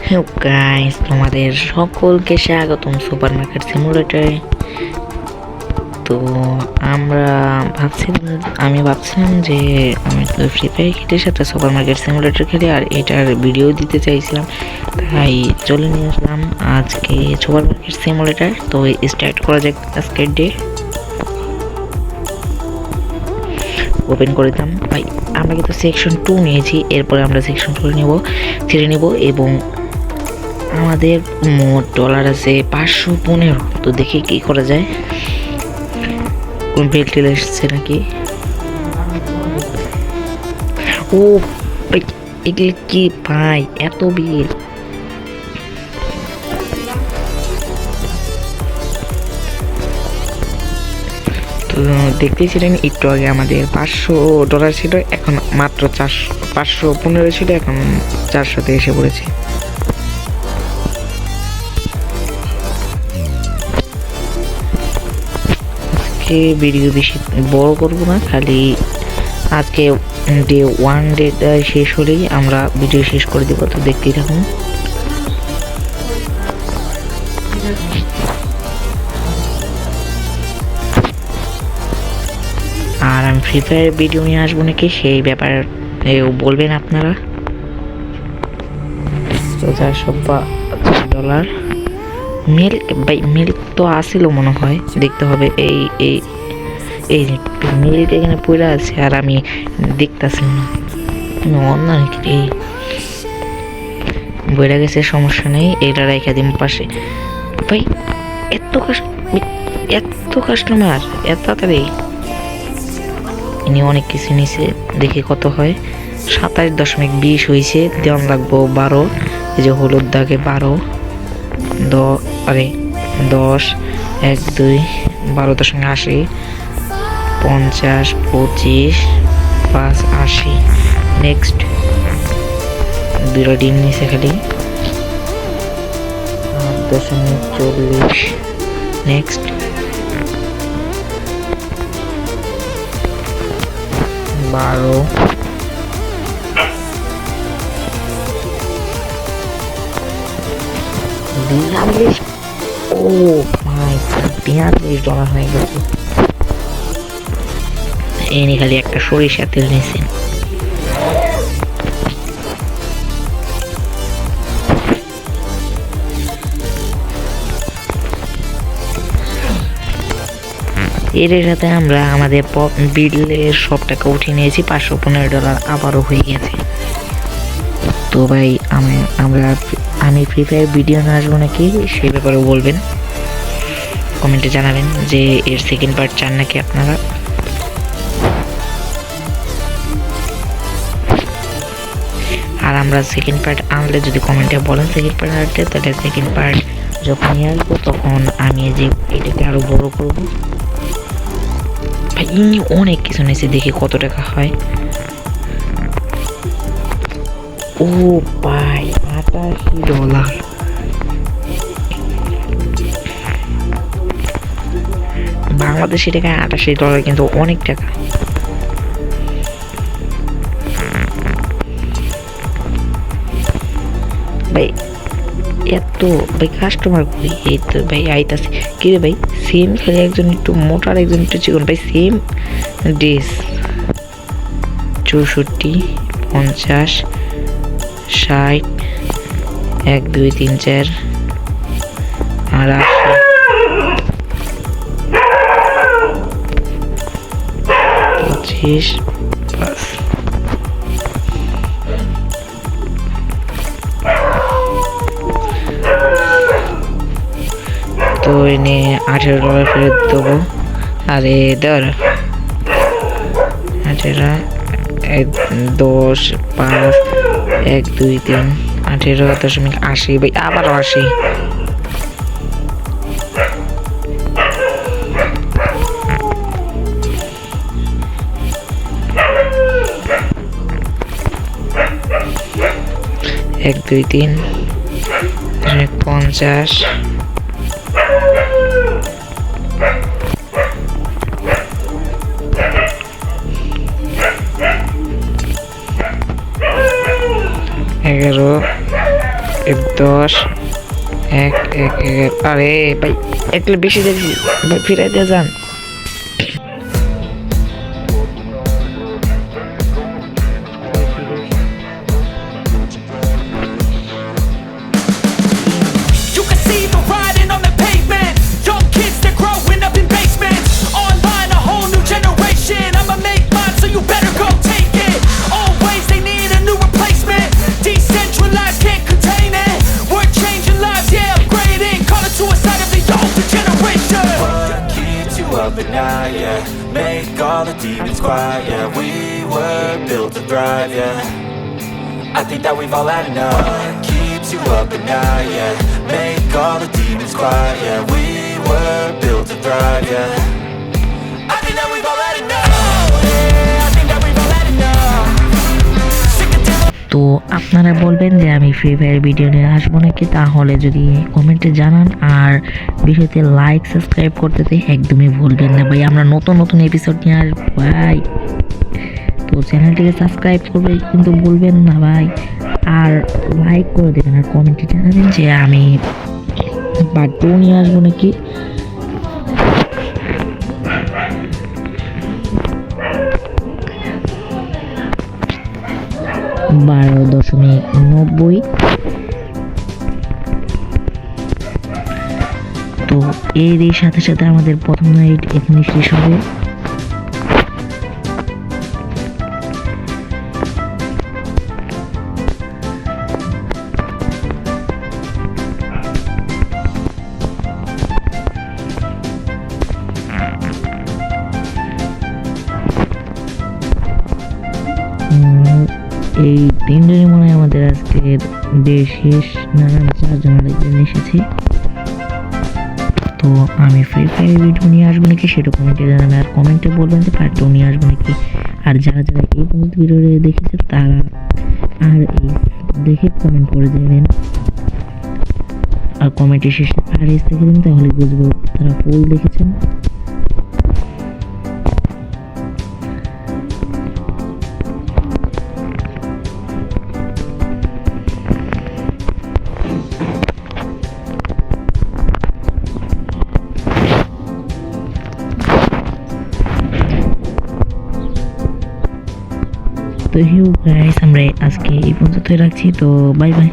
Hello guys, তোমাদের সকলকে স্বাগতম সুপার মার্কেট সিমুলেটরে। তো আমি ভাবছিলাম যে আমি তো ফ্রি ফায়ার খেলে সাথে সুপার মার্কেট সিমুলেটর খেলি, আর এটার ভিডিও দিতে চাইছিলাম, তাই চলে নিয়ে আসলাম আজকে সুপার মার্কেট সিমুলেটর। তো স্টার্ট করা যাক আজকের ডে। ওপেন করে দিলাম ভাই। আমরা কিন্তু সেকশন 2 নিয়েছি, এরপরে আমরা সেকশন 3 নেব এবং আমাদের মোট ডলার আছে 515। তো দেখি কি করা যায়। কোন বেল টেল এসছে নাকি? ও এগুলো কি ভাই, এত বিল! তো দেখতেছিলেন একটু আগে আমাদের $500 ছিল, এখন মাত্র 515 ছিল, এখন 400-তে এসে পড়েছে। ভিডিও বেশি বড় করব না, খালি আজকে ডে 1 ডেটা শেষ হলেই আমরা ভিডিও শেষ করে দেবো। তো দেখতেই থাকুন। আর আমি ফ্রি ফায়ার ভিডিও নিয়ে আসবো নাকি সেই ব্যাপার বলবেন আপনারা। $400 মিল্ক ভাই, মিল্ক তো আসিল মনে হয়, দেখতে হবে। এই এই এই মিল্ক এখানে পড়ে আছে আর আমি দেখতেছি না, অন্য নাকি এই বইরা গেছে, সমস্যা নেই, এটা রেখে দিন পাশে। ভাই এত কাস্টমার এত তাড়াতাড়ি! ইনি অনেক কিছু নিছে, দেখি কত হয়। 27.20 হয়েছে, দেওয়ান লাগবো 12। এই যে হলুদ দাগে 12, 10, 1, 2, 12.80, 50, 25, 5, 80। নেক্সট 2টা ডিম নিচে খালি 8.40। নেক্সট 12, 42। ও মাই গড, $42 হয়ে গেছে। এনে খালি একটা সরিষা তেল নিয়েছেন। এর সাথে আমরা আমাদের বিলের সব টাকা উঠিয়ে নিয়েছি, $515 আবারও হয়ে গেছে। তো ভাই আমি ফ্রি ফায়ার ভিডিও না আসবো নাকি সেই ব্যাপারেও বলবেন, কমেন্টে জানাবেন যে এর সেকেন্ড পার্ট চান নাকি আপনারা। আর আমরা সেকেন্ড পার্ট আনলে যদি কমেন্টে বলেন সেকেন্ড পার্ট আনতে, তাহলে সেকেন্ড পার্ট যখন নিয়ে আসবো তখন আমি যে এটাকে আরো বড় করবো। ভাই ইনি অনেক কিছু নিয়েছে, দেখি কত টাকা হয়। ও ভাই $88! বাংলাদেশি টাকায় $88 কিন্তু অনেক টাকা। ভাই এত ভাই কাস্টমার করি, এই তো ভাই আইতাছে। কি রে ভাই, সেম খালি একজন একটু মোটা আর একজন একটু চিকন, ভাই সেম ড্রেস। 64, 50, 60, 1, 2, 3, 4 আর 80। 25, 5। তো এনে $18 ফেরত দেবো। আরে ধর 18, 10, 5, 1, 2, 3, 18.80। ভাই আবারও 80। এক, 2, 3, 50। $11, 10 এক এক এক আরে ভাই একটু বেশি দেখি ভাই ফিরাই দিয়ে যান You can see the riding on the pavement. Young kids, they're growing up in basements. Online, a whole new generation. I'ma make mine, so you better go take it. Always, they need a new replacement. Decentralized, can't contain it. We're changing lives, yeah, upgrading. Call it suicide of the older generation. What keeps you up at night, yeah? Make all the demons quiet, yeah. We were built to thrive, yeah. I think that we've all had enough. What keeps you up at night, yeah? Make all the demons quiet, yeah. We were built to thrive, yeah. I think that we've all had enough. Yeah, I think that we've all had enough. Sick of dealing. তো আপনারা বলবেন যে আমি free fire video নিয়ে আসবো নাকি তাহলে যদি কমেন্টে জানান আর ভিডিওতে লাইক সাবস্ক্রাইব করতে তো একদমই ভুলবেন না ভাই আমরা নতুন নতুন এপিসোড নিয়ে আসবো ভাই তো চ্যানেলটিকে সাবস্ক্রাইব করবে কিন্তু ভুলবেন না ভাই আর লাইক করে দেবেন আর কমেন্টে জানাবেন যে আমি পার্ট 2 নিয়ে আসবো নাকি $12.90 তো এরই সাথে সাথে আমাদের প্রথম নাইট এখানে শেষ হবে এই 3 দিনের মনে হয় আমাদের আজকের ডে শেষ না না 4 জন আরেকজন এসেছি তো আমি ফ্রি ফায়ার ভিডিও নিয়ে আসবো নাকি সেটা কমেন্টে জানাবেন আর কমেন্টে বলবেন যে পার্ট 2 নিয়ে আসবো নাকি আর যারা যারা এই পর্যন্ত ভিডিওটি দেখেছে তারা আর এই দেখে কমেন্ট করে দেবেন আর কমেন্টে শেষে আর এস দেখে দেবেন তাহলে বুঝবো তারা ফুল দেখেছেন তো হিউ গাইস আমরা আজকে এই পর্যন্তই রাখছি তো বাই বাই